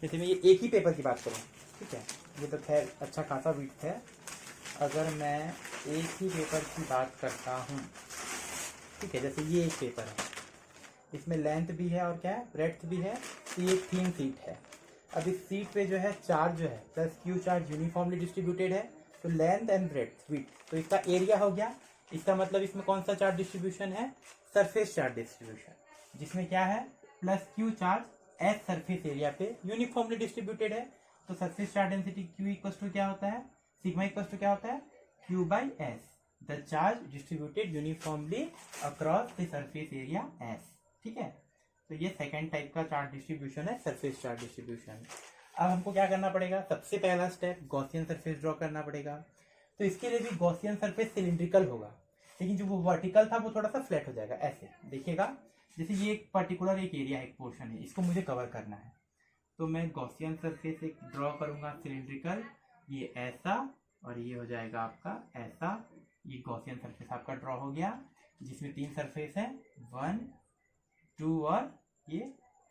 जैसे मैं ये एक ही पेपर की बात करूँ, ठीक है, ये तो खैर अच्छा खासा विड्थ है। अगर मैं एक ही पेपर की बात करता हूँ, ठीक है, जैसे ये एक पेपर है, इसमें लेंथ भी है और क्या है, ब्रेड्थ भी है, तो ये एक थिन सीट है। अब इस सीट पे जो है चार्ज जो है plus Q charge uniformly distributed है, तो लेंथ एंड ब्रेड्थ विड्थ, तो इसका एरिया हो गया। इसका मतलब इसमें कौन सा चार्ज डिस्ट्रीब्यूशन है, सरफेस चार्ज डिस्ट्रीब्यूशन, जिसमें क्या है plus Q charge S surface area पे यूनिफॉर्मली डिस्ट्रीब्यूटेड है। तो surface charge density Q equals to क्या होता है, सिग्मा इक्वल्स टू क्या होता है, Q by S, the charge distributed uniformly across the surface area S. ठीक है, तो ये सेकंड टाइप का चार्ज डिस्ट्रीब्यूशन है, सरफेस चार्ज डिस्ट्रीब्यूशन। अब हमको क्या करना पड़ेगा, सबसे पहला स्टेप गॉसियन सरफेस ड्रॉ करना पड़ेगा। तो इसके लिए भी गॉसियन सरफेस सिलिंड्रिकल होगा, लेकिन जो वो वर्टिकल था वो थोड़ा सा फ्लैट हो जाएगा। ऐसे देखिएगा, जैसे ये एक पर्टिकुलर एक एरिया है, एक पोर्शन है, इसको मुझे कवर करना है, तो मैं गॉसियन सरफेस एक ड्रॉ करूंगा सिलिंड्रिकल, ये ऐसा और ये हो जाएगा आपका ऐसा। ये गॉसियन सरफेस आपका ड्रॉ हो गया, जिसमें 3 सरफेस है, 1 2 और ये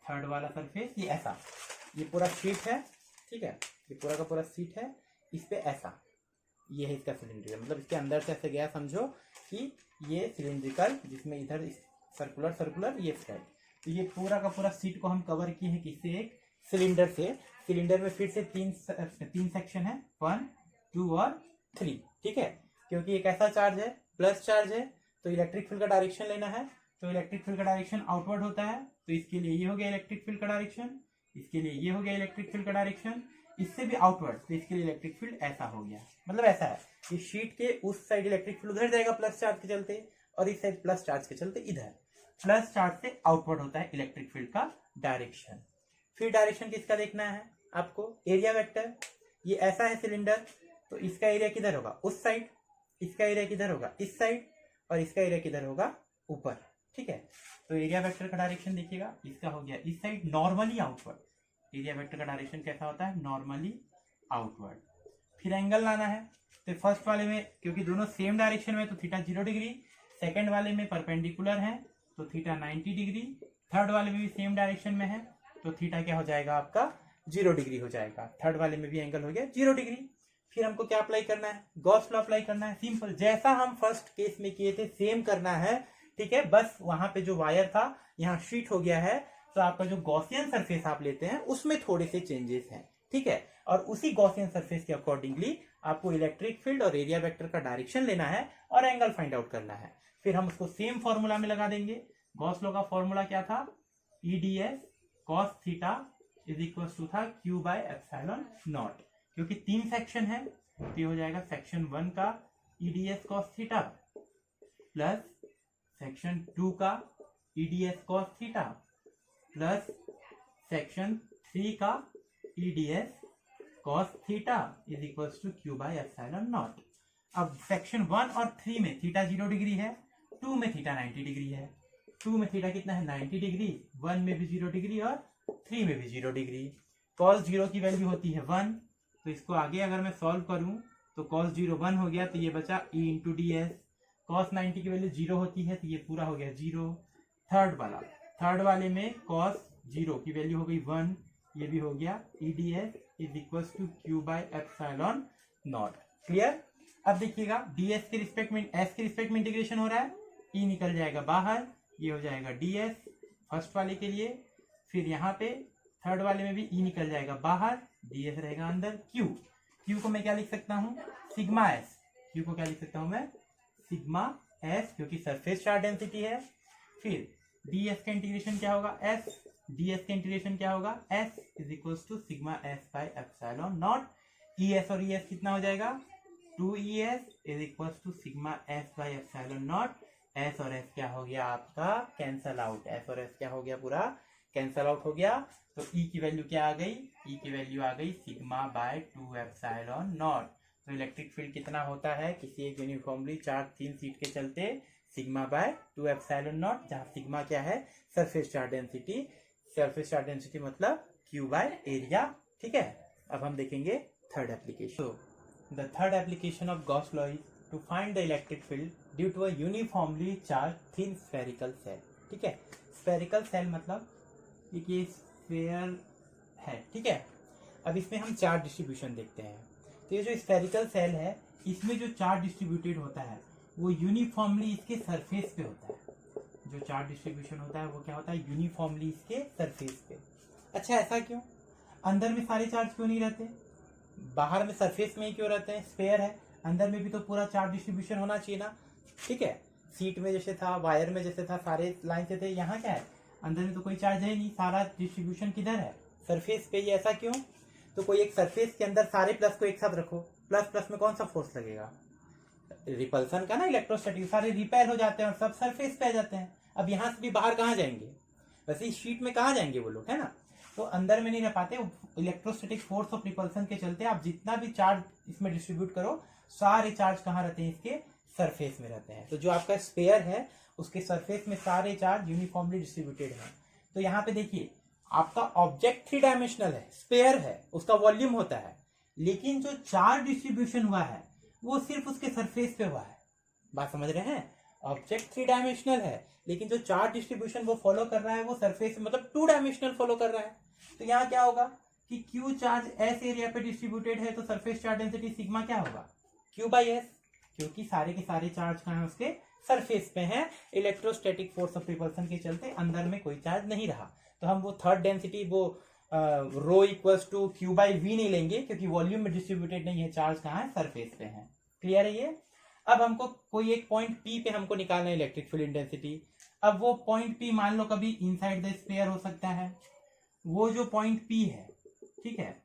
थर्ड वाला सरफेस, ये ऐसा, ये पूरा शीट है, ठीक है, ये पूरा का पूरा शीट है, इस पे ऐसा, ये है इसका सिलेंड्रिकल, मतलब इसके अंदर से ऐसे गया, समझो कि ये सिलेंड्रिकल, जिसमें इधर सर्कुलर सर्कुलर, ये फ्लैट। तो ये पूरा का पूरा शीट को हम कवर किए हैं किससे, एक सिलेंडर से। सिलेंडर में फिर से तीन सेक्शन है, 1 2 और 3, ठीक है, क्योंकि एक ऐसा चार्ज है, प्लस चार्ज है, तो इलेक्ट्रिक फील्ड का डायरेक्शन लेना है, तो इलेक्ट्रिक फील्ड का डायरेक्शन आउटवर्ड होता है, तो इसके लिए ये हो गया इलेक्ट्रिक फील्ड का डायरेक्शन, इसके लिए ये हो गया इलेक्ट्रिक फील्ड का डायरेक्शन, इससे भी आउटवर्ड, तो इसके लिए इलेक्ट्रिक फील्ड ऐसा हो गया। मतलब ऐसा है कि शीट के उस साइड इलेक्ट्रिक फील्ड उधर जाएगा प्लस चार्ज के चलते, और इस साइड प्लस चार्ज के चलते इधर, प्लस चार्ज से आउटवर्ड होता है इलेक्ट्रिक फील्ड का डायरेक्शन। फिर डायरेक्शन किसका देखना है आपको, एरिया वेक्टर। ये ऐसा है सिलेंडर, तो इसका एरिया किधर होगा, उस साइड, इसका एरिया किधर होगा, इस साइड, और इसका एरिया किधर होगा, ऊपर। ठीक है, तो एरिया वेक्टर का डायरेक्शन देखिएगा, इसका हो गया इस side, normally outward. Area vector का डायरेक्शन कैसा होता है, नॉर्मली आउटवर्ड। फिर एंगल लाना है, तो फर्स्ट वाले में क्योंकि दोनों सेम डायरेक्शन में, तो थीटा 0 डिग्री, सेकंड वाले में परपेंडिकुलर है, तो थीटा 90 डिग्री, थर्ड वाले में भी सेम डायरेक्शन में है, तो थीटा क्या हो जाएगा आपका 0 डिग्री हो जाएगा। थर्ड वाले में भी एंगल हो गया 0 डिग्री। फिर हमको क्या अप्लाई करना है, गॉस लॉ अप्लाई करना है, सिंपल, जैसा हम फर्स्ट केस में किए थे सेम करना है। ठीक है, बस वहां पे जो वायर था यहाँ शीट हो गया है, तो आपका जो गॉसियन सरफेस आप लेते हैं उसमें थोड़े से चेंजेस हैं। ठीक है, और उसी गॉसियन सरफेस के अकॉर्डिंगली आपको इलेक्ट्रिक फील्ड और एरिया वेक्टर का डायरेक्शन लेना है और एंगल फाइंड आउट करना है। फिर हम उसको सेम फॉर्मूला में लगा देंगे। गॉस लॉ का फॉर्मूला क्या था, EDS cos theta is equal to था Q बाय एप्सिलॉन नॉट। क्योंकि 3 सेक्शन है, तो ये हो जाएगा सेक्शन 1 का EDS cos theta, plus section 2 का EDS cos theta plus section 3 का EDS cos theta is equals to Q by epsilon naught. अब सेक्शन 1 और 3 में थीटा 0 डिग्री है, 2 में थीटा 90 डिग्री है। 2 में थीटा कितना है 90 डिग्री, 1 में भी 0 डिग्री और 3 में भी 0 डिग्री। cos 0 की वैल्यू होती है 1, तो इसको आगे अगर मैं सॉल्व करूं तो cos 0 1 हो गया, तो ये बचा E into D S. cos 90 की वैल्यू 0 होती है, तो ये पूरा हो गया 0। थर्ड वाले में cos 0 की वैल्यू हो गई 1, ये भी हो गया EDS is equal to Q by epsilon naught. Clear. अब देखिएगा ds के रिस्पेक्ट में s के रिस्पेक्ट में इंटीग्रेशन हो रहा है, E निकल जाएगा बाहर, ये हो जाएगा ds फर्स्ट वाले के लिए। फिर यहाँ पे थर्ड वाले में भी E निकल जाएगा बाहर, ds रहेगा अंदर। Q को मैं क्या लिख सकता हूँ सिग्मा s, Q को क्या लिख सकता हूँ मैं सिग्मा s, क्योंकि सरफेस चार्ज डेंसिटी है। फिर ds का इंटीग्रेशन क्या होगा s, ds का इंटीग्रेशन क्या होगा s is equal to sigma s by epsilon naught. es और es कितना हो जाएगा 2es is equal to sigma s by epsilon naught. s और s क्या हो गया आपका कैंसल आउट, s और s क्या हो गया पूरा कैंसल आउट हो गया। तो E की वैल्यू क्या आ गई, E की वैल्यू आ गई सिग्मा बाय 2 एप्सिलॉन नॉट। तो इलेक्ट्रिक फील्ड कितना होता है किसी एक यूनिफॉर्मली चार्ज 3 सीट के चलते सिग्मा बाय 2 एप्सिलॉन नॉट, जहाँ सिग्मा क्या है surface charge density, surface charge density मतलब Q बाय एरिया। ठीक है। अब हम देखेंगे third application. So the third application of Gauss law is to find the electric field due to a uniformly charged thin spherical cell। ठीक है, spherical cell मतलब ये स्फीयर है। ठीक है। अब इसमें हम चार्ज डिस्ट्रीब्यूशन देखते हैं। तो ये जो स्फेरिकल सेल है इसमें जो चार्ज डिस्ट्रीब्यूटेड होता है वो यूनिफॉर्मली इसके सरफेस पे होता है। जो चार्ज डिस्ट्रीब्यूशन होता है वो क्या होता है यूनिफॉर्मली इसके सरफेस पे। अच्छा ऐसा क्यों, अंदर में सारे चार्ज क्यों नहीं रहते, बाहर में सरफेस में ही क्यों रहते हैं, स्फेयर है, अंदर में भी तो पूरा चार्ज डिस्ट्रीब्यूशन होना चाहिए ना। ठीक है, सीट में जैसे था, वायर में जैसे था, सारे लाइन से थे, यहाँ क्या है अंदर में तो कोई चार्ज है नहीं, सारा डिस्ट्रीब्यूशन किधर है सरफेस पे। ये ऐसा क्यों, तो कोई एक सरफेस के अंदर सारे प्लस को एक साथ रखो, प्लस प्लस में कौन सा फोर्स लगेगा रिपल्सन का ना, इलेक्ट्रोस्टैटिक, सारे रिपेल हो जाते हैं और सब सरफेस पे आ जाते हैं। अब यहाँ से भी बाहर कहाँ जाएंगे, वैसे इस शीट में कहाँ जाएंगे वो लोग, है ना, तो अंदर में नहीं रह पाते। इलेक्ट्रोस्टैटिक फोर्स ऑफ रिपल्सन के चलते आप जितना भी चार्ज इसमें डिस्ट्रीब्यूट करो सारे चार्ज कहाँ रहते हैं इसके सरफेस में रहते हैं। तो जो आपका स्फीयर है उसके सरफेस में सारे चार्ज यूनिफॉर्मली डिस्ट्रीब्यूटेड हैं। तो यहाँ पे देखिए आपका ऑब्जेक्ट 3 डायमेंशनल है, स्फीयर है, उसका वॉल्यूम होता है, लेकिन जो चार्ज डिस्ट्रीब्यूशन हुआ है वो सिर्फ उसके सरफेस पे हुआ है। बात समझ रहे हैं, ऑब्जेक्ट 3 डायमेंशनल है लेकिन जो चार्ज डिस्ट्रीब्यूशन वो फॉलो कर रहा है वो सरफेस मतलब 2 डायमेंशनल फॉलो कर रहा है। तो यहाँ क्या होगा कि Q चार्ज S एरिया पे डिस्ट्रीब्यूटेड है तो सरफेस चार्ज डेंसिटी सिग्मा क्या होगा Q बाई S, क्योंकि सारे के सारे चार्ज कहाँ है उसके सरफेस पे हैं। इलेक्ट्रोस्टैटिक फोर्स ऑफ रिपल्सन के चलते अंदर में कोई चार्ज नहीं रहा। तो हम वो थर्ड डेंसिटी वो rho equals to Q by V नहीं लेंगे क्योंकि वॉल्यूम में डिस्ट्रीब्यूटेड नहीं है, चार्ज कहाँ है सरफेस पे है। क्लियर है ये। अब हमको कोई एक पॉइंट P पे हमको निकालना है इलेक्ट्रिक फील्ड इंटेंसिटी। अब वो पॉइंट P मान लो कभी इनसाइड द स्फीयर हो सकता है, वो जो पॉइंट P है, ठीक है,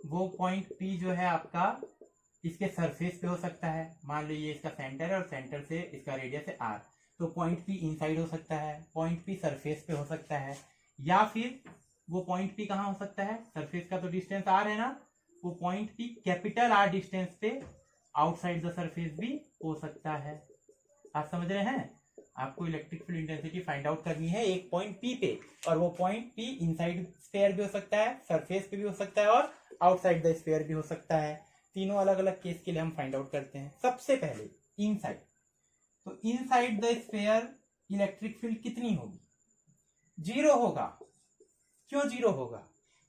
वो पॉइंट P जो है आपका इसके सरफेस पे हो सकता है। मान लो ये इसका सेंटर है और सेंटर से इसका रेडियस है r, तो पॉइंट P इनसाइड हो सकता है, पॉइंट P सरफेस पे हो सकता है, या फिर वो पॉइंट P कहाँ हो सकता है, सरफेस का तो डिस्टेंस r है ना, वो point P capital R distance पे आउटसाइड द सरफेस भी हो सकता है। आप समझ रहे हैं, आपको electric field intensity find out करनी है एक पॉइंट P पे, और वो पॉइंट P इनसाइड स्फीयर भी हो सकता है, सरफेस पे भी हो सकता है और आउटसाइड द स्फीयर भी हो सकता है। तीनों अलग अलग केस के लिए हम फाइंड आउट करते हैं। सबसे पहले इनसाइड, तो inside the sphere electric field कितनी होगी, 0 होगा। क्यों 0 होगा,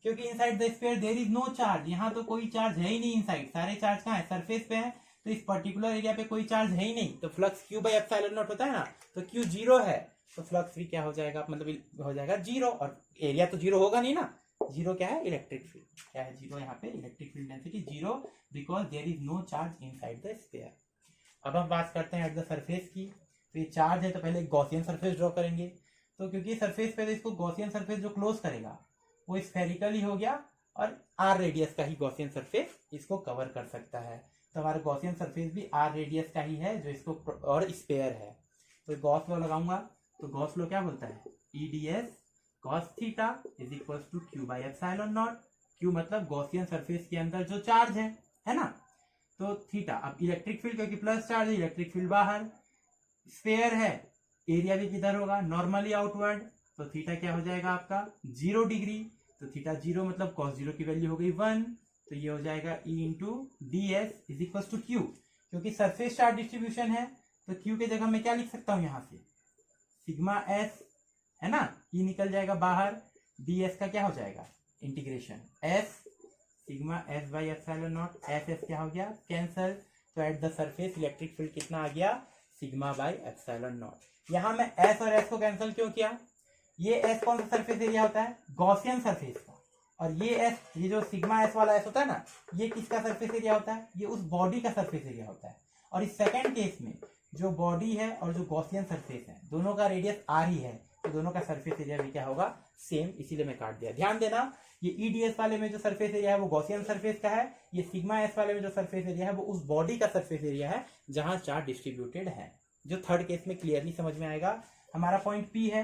क्योंकि inside the sphere there is no charge, यहाँ तो कोई चार्ज है ही नहीं, इनसाइड सारे चार्ज कहाँ है सरफेस पे है, तो इस पर्टिकुलर एरिया पे कोई चार्ज है ही नहीं, तो flux Q by epsilon not होता है ना, तो Q 0 है तो फ्लक्स भी क्या हो जाएगा, मतलब हो जाएगा 0, और एरिया तो 0 होगा नहीं ना। 0 क्या है, इलेक्ट्रिक फील्ड क्या है, 0 यहाँ पे electric field density 0 because there is no charge inside the sphere. अब हम बात करते हैं एट द सरफेस की, तो ये चार्ज है तो पहले गॉसियन सरफेस ड्रॉ करेंगे। तो क्योंकि सरफेस पे तो इसको गॉसियन सरफेस जो क्लोज करेगा वो स्फेरिकल ही हो गया, और r रेडियस का ही गॉसियन सरफेस इसको कवर कर सकता है। तो हमारा गॉसियन सरफेस भी r रेडियस का ही है जो इसको, और स्फीयर है। तो गॉस लॉ लगाऊंगा, तो गॉस लॉ क्या बोलता है, EDS cos theta is equal to Q by epsilon naught. Q मतलब गॉसियन सरफेस के अंदर जो चार्ज है ना, तो थीटा। अब इलेक्ट्रिक फील्ड क्योंकि प्लस चार्ज है, इलेक्ट्रिक फील्ड बाहर, स्फेयर है, एरिया भी किधर होगा, नॉर्मली आउटवर्ड, तो थीटा क्या हो जाएगा आपका 0 डिग्री। तो थीटा 0 मतलब cos 0 की वैल्यू हो गई 1, तो ये हो जाएगा E into DS is equal to Q। क्योंकि सरफेस चार्ज डिस्ट्रीब्यूशन है तो Q के जगह मैं क्या लिख सकता हूँ यहाँ से, सिग्मा S है ना, E निकल जाएगा बाहर, DS का क्या हो जाएगा integration S sigma S by epsilon naught, S क्या हो गया कैंसल। तो eight the surface electric field कितना आ गया, सिग्मा बाई एप्सिलॉन नॉट। यहाँ मैं S और S को कैंसिल क्यों किया, ये S कौन सा सरफेस एरिया होता है, गॉसियन सरफेस का, और ये S, ये जो सिग्मा S वाला S होता है ना, ये किसका सरफेस एरिया होता है, ये उस बॉडी का सरफेस एरिया होता है। और इस सेकंड केस में जो बॉडी है और जो गॉसियन सरफेस है दोनों का रेडियस R ही है, तो दोनों का सरफेस एरिया भी क्या होगा सेम, इसीलिए मैं काट दिया। ध्यान देना, ये EDS वाले में जो सरफेस एरिया है वो गॉसियन सरफेस का है, ये सिग्मा S वाले में जो सरफेस एरिया है वो उस बॉडी का सरफेस एरिया है जहां चार्ज डिस्ट्रीब्यूटेड है, जो थर्ड केस में क्लियरली समझ में आएगा। हमारा पॉइंट P है,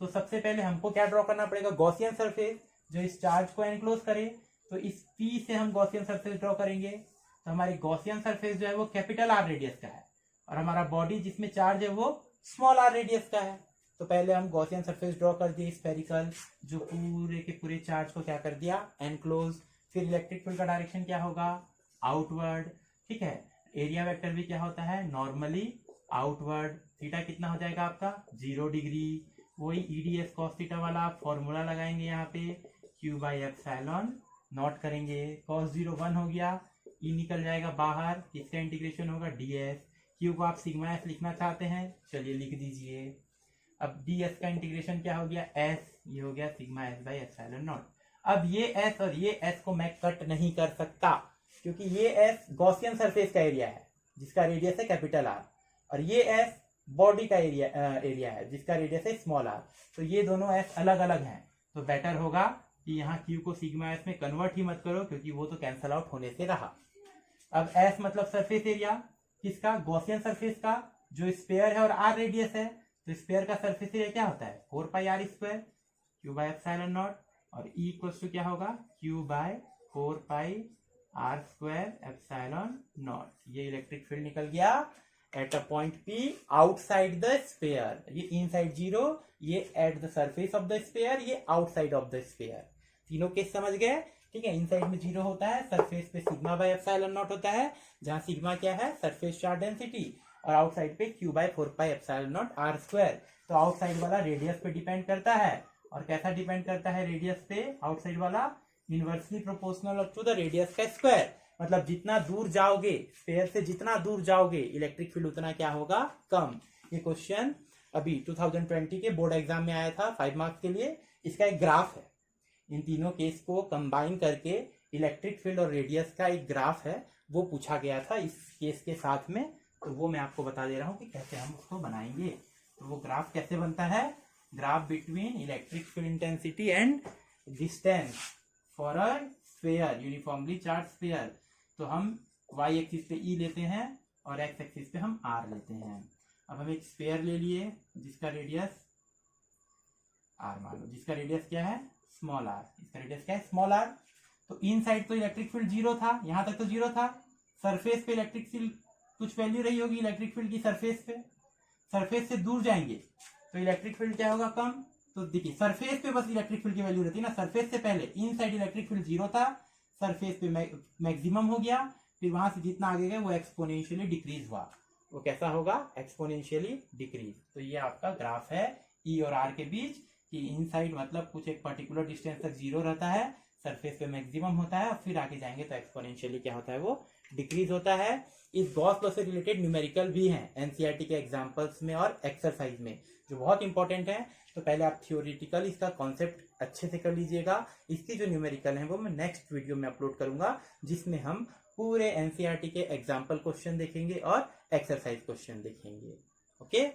तो सबसे पहले हमको क्या ड्रॉ करना पड़ेगा, गॉसियन सरफेस जो इस चार्ज को एनक्लोज करे। तो इस P से हम गॉसियन सरफेस ड्रॉ करेंगे, तो हमारी गॉसियन सरफेस जो है वो कैपिटल R रेडियस का है, और हमारा बॉडी जिसमें चार्ज है वो स्मॉल r रेडियस का है। तो पहले हम गॉसियन सरफेस ड्रॉ कर दिए स्फेरिकल, जो पूरे के पूरे चार्ज को क्या कर दिया एनक्लोज। फिर इलेक्ट्रिक फील्ड का डायरेक्शन क्या होगा आउटवर्ड, ठीक है। एरिया वेक्टर भी क्या होता है नॉर्मली आउटवर्ड। थीटा कितना हो जाएगा आपका 0 डिग्री। वही EDS cos थीटा वाला आप फॉर्मूला लगाएंगे यहाँ पे, Q बाई एप्सिलॉन नॉट करेंगे, cos 0 1 हो गया, E निकल जाएगा बाहर, इसका इंटीग्रेशन होगा DS। Q को आप सिग्मा S लिखना चाहते हैं, चलिए लिख दीजिए। अब DS का इंटीग्रेशन क्या हो गया S, ये हो गया sigma S by epsilon naught. अब ये S और ये S को मैं कट नहीं कर सकता, क्योंकि ये S गॉसियन सरफेस का एरिया है जिसका रेडियस है कैपिटल R, और ये S बॉडी का एरिया है जिसका रेडियस है स्मॉल r। तो ये दोनों S अलग अलग हैं, तो बेटर होगा कि यहाँ Q को सिग्मा S में कन्वर्ट ही मत करो, क्योंकि वो तो कैंसल आउट होने से रहा। अब S मतलब सरफेस एरिया किसका, गॉसियन सरफेस का, जो स्फेयर है और R रेडियस है, तो स्फेयर का सरफेस एरिया क्या होता है 4 pi R square Q by epsilon naught, और E इक्वल टू क्या होगा Q by 4 pi R square epsilon naught. ये इलेक्ट्रिक फील्ड निकल गया at a point P outside the sphere. ये इनसाइड 0, ये at the surface of the sphere, ये आउटसाइड ऑफ द स्फेयर। तीनों केस समझ गए, ठीक है। इनसाइड में 0 होता है, सरफेस पे सिग्मा बाय एप्सिलॉन नॉट होता है, जहां सिग्मा क्या है सरफेस चार्ज डेंसिटी, और आउटसाइड पे Q by 4 pi epsilon naught R square. तो आउटसाइड वाला रेडियस पे डिपेंड करता है, और कैसा डिपेंड करता है रेडियस पे आउटसाइड वाला, inversely proportional to the radius का स्क्वायर। मतलब जितना दूर जाओगे स्फेयर से, जितना दूर जाओगे इलेक्ट्रिक फील्ड उतना क्या होगा कम। ये क्वेश्चन अभी 2020 के बोर्ड एग्जाम में आया था 5 मार्क्स के लिए। इसका एक ग्राफ है, इन तीनों केस को कंबाइन करके इलेक्ट्रिक फील्ड और रेडियस का एक ग्राफ है, वो पूछा गया था इस केस के साथ में। तो वो मैं आपको बता दे रहा हूँ कि कैसे हम उसको बनाएंगे। तो वो ग्राफ कैसे बनता है, graph between electric field intensity and distance for a sphere, uniformly charge sphere. तो हम y एक्सिस पे E लेते हैं और x एक्सिस पे हम R लेते हैं। अब हम एक स्फेयर ले लिए जिसका रेडियस R मान लो, जिसका रेडियस क्या है स्मॉल r, इसका रेडियस क्या है स्मॉल r। तो इन साइड तो इलेक्ट्रिक फील्ड 0 था, यहां तक तो 0 था। सरफेस पे इलेक्ट्रिक फील्ड कुछ वैल्यू रही होगी इलेक्ट्रिक फील्ड की सरफेस पे, सरफेस से दूर जाएंगे तो इलेक्ट्रिक फील्ड क्या होगा कम। तो देखिए सरफेस पे बस इलेक्ट्रिक फील्ड की वैल्यू रहती है ना, सरफेस से पहले इन साइड इलेक्ट्रिक फील्ड 0 था, सरफेस पे मैक्सिमम हो गया, फिर वहां से जितना आगे गए वो एक्सपोनेंशियली डिक्रीज हुआ। वो कैसा होगा एक्सपोनेंशियली डिक्रीज। तो ये आपका ग्राफ है E और R के बीच, कि इनसाइड मतलब कुछ एक पर्टिकुलर डिस्टेंस तक 0 रहता है, सरफेस पे मैक्सिमम होता है, और फिर आगे जाएंगे तो एक्सपोनेंशियली क्या होता है वो डिक्रीज होता है। इस गॉस लॉ से रिलेटेड न्यूमेरिकल भी हैं एनसीईआरटी के एग्जांपल्स में और एक्सरसाइज में, जो बहुत इंपॉर्टेंट है। तो पहले आप थियोरिटिकल इसका कॉन्सेप्ट अच्छे से कर लीजिएगा। इसकी जो न्यूमेरिकल है वो मैं नेक्स्ट वीडियो में अपलोड करूंगा, जिसमें हम पूरे एनसीईआरटी के एग्जाम्पल क्वेश्चन देखेंगे और एक्सरसाइज क्वेश्चन देखेंगे। ओके।